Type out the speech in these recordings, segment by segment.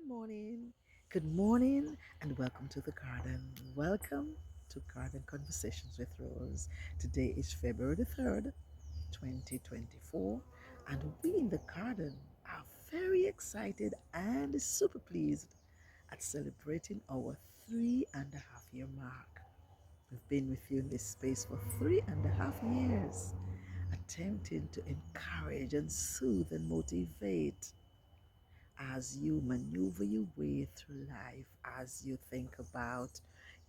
morning. Good morning and welcome to the garden. Welcome to Garden Conversations with Rose. Today is February the 3rd, 2024, and we in the garden are very excited and super pleased at celebrating our 3.5 year mark. We've been with you in this space for 3.5 years, attempting to encourage and soothe and motivate as you maneuver your way through life, as you think about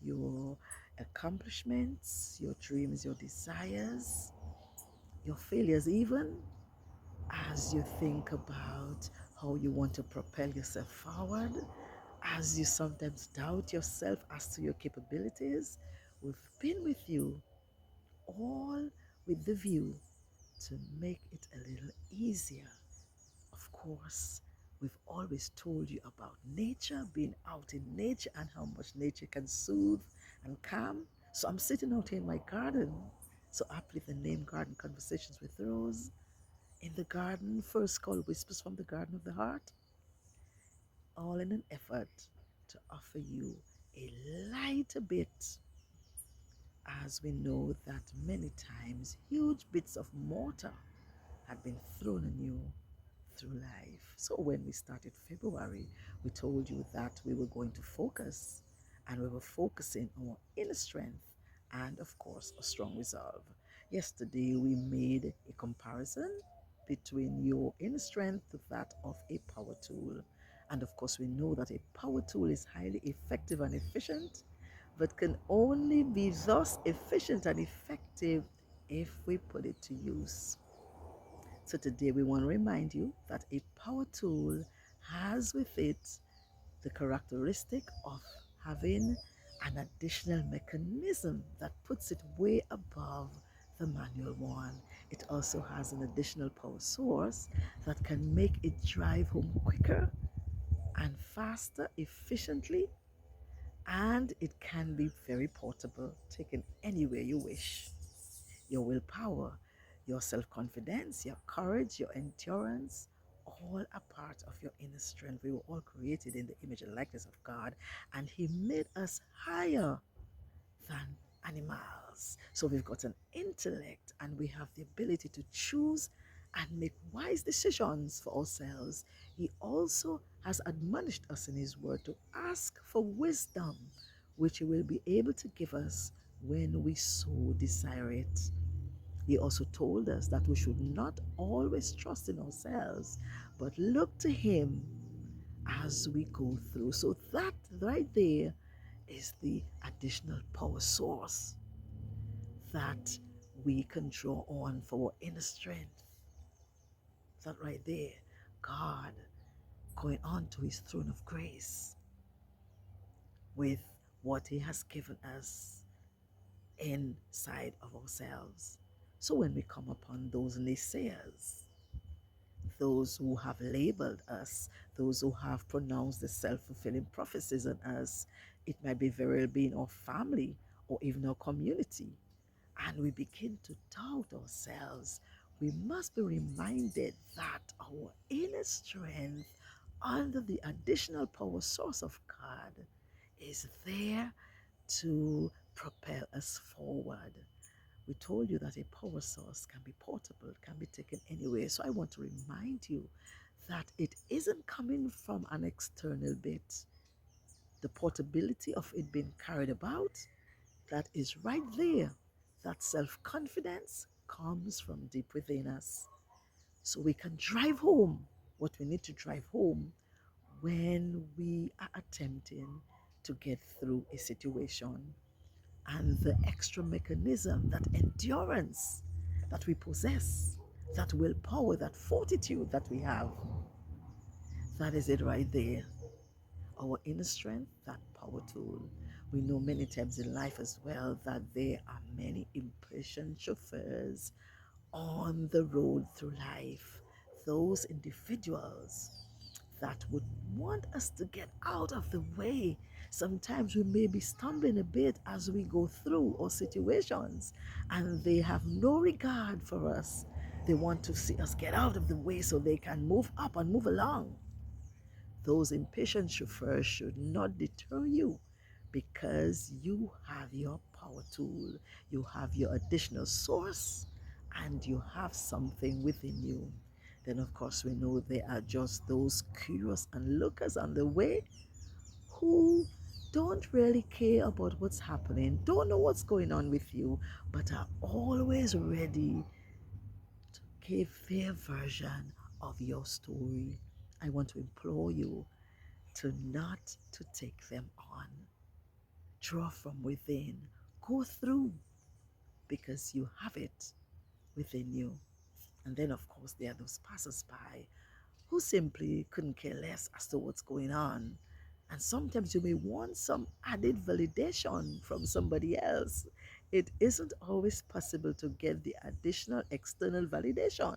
your accomplishments, your dreams, your desires, your failures, even as you think about how you want to propel yourself forward, as you sometimes doubt yourself as to your capabilities. We've been with you all with the view to make it a little easier. Of course, we've always told you about nature, being out in nature, and how much nature can soothe and calm. So I'm sitting out here in my garden. So aptly the name Garden Conversations with Rose. In the garden, first called Whispers from the Garden of the Heart, all in an effort to offer you a lighter bit, as we know that many times huge bits of mortar had been thrown on you through life. So when we started February, we told you that we were going to focus, and we were focusing on our inner strength and, of course, a strong resolve. Yesterday, we made a comparison between your inner strength to that of a power tool. And of course, we know that a power tool is highly effective and efficient, but can only be thus efficient and effective if we put it to use. So today we want to remind you that a power tool has with it the characteristic of having an additional mechanism that puts it way above the manual one. It also has an additional power source that can make it drive home quicker and faster, efficiently, and it can be very portable, taken anywhere you wish. Your willpower, your self confidence, your courage, your endurance, all a part of your inner strength. We were all created in the image and likeness of God, and He made us higher than animals. So we've got an intellect and we have the ability to choose and make wise decisions for ourselves. He also has admonished us in His word to ask for wisdom, which He will be able to give us when we so desire it. He also told us that we should not always trust in ourselves, but look to Him as we go through. So that right there is the additional power source that we can draw on for our inner strength. That right there, God going on to His throne of grace with what He has given us inside of ourselves. So when we come upon those naysayers, those who have labeled us, those who have pronounced the self-fulfilling prophecies on us, it might be very well be in our family or even our community, and we begin to doubt ourselves, we must be reminded that our inner strength under the additional power source of God is there to propel us forward. We told you that a power source can be portable, can be taken anywhere. So I want to remind you that it isn't coming from an external bit. The portability of it being carried about, that is right there. That self-confidence comes from deep within us. So we can drive home what we need to drive home when we are attempting to get through a situation. And the extra mechanism, that endurance that we possess, that willpower, that fortitude that we have, that is it right there. Our inner strength, that power tool. We know many times in life as well that there are many impatient chauffeurs on the road through life. Those individuals that would want us to get out of the way. Sometimes we may be stumbling a bit as we go through our situations, and they have no regard for us. They want to see us get out of the way so they can move up and move along. Those impatient chauffeurs should not deter you because you have your power tool, you have your additional source, and you have something within you. Then, of course, we know there are just those curious onlookers on the way who don't really care about what's happening, don't know what's going on with you, but are always ready to give their version of your story. I want to implore you to not to take them on. Draw from within. Go through because you have it within you. And then, of course, there are those passers-by who simply couldn't care less as to what's going on. And sometimes you may want some added validation from somebody else. It isn't always possible to get the additional external validation.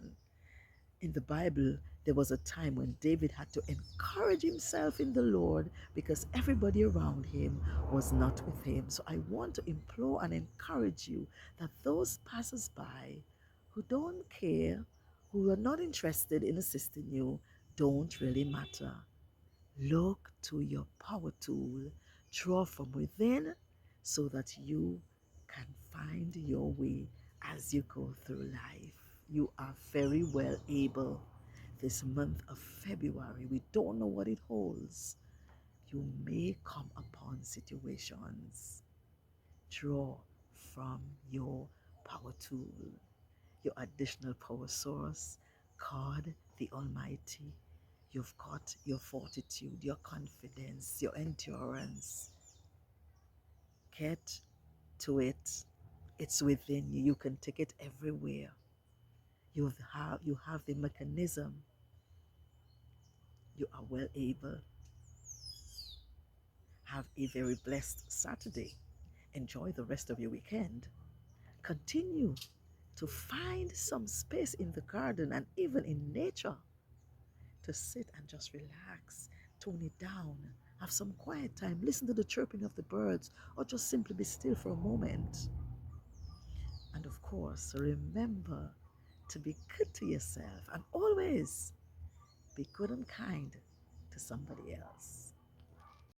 In the Bible, there was a time when David had to encourage himself in the Lord because everybody around him was not with him. So I want to implore and encourage you that those passers-by who don't care, who are not interested in assisting you, don't really matter. Look to your power tool, draw from within so that you can find your way as you go through life. You are very well able. This month of February, we don't know what it holds. You may come upon situations. Draw from your power tool, your additional power source, God the Almighty. You've got your fortitude, your confidence, your endurance. Get to it. It's within you. You can take it everywhere. You have the mechanism. You are well able. Have a very blessed Saturday. Enjoy the rest of your weekend. Continue to find some space in the garden and even in nature to sit and just relax, tone it down, have some quiet time, listen to the chirping of the birds, or just simply be still for a moment. And of course, remember to be good to yourself and always be good and kind to somebody else.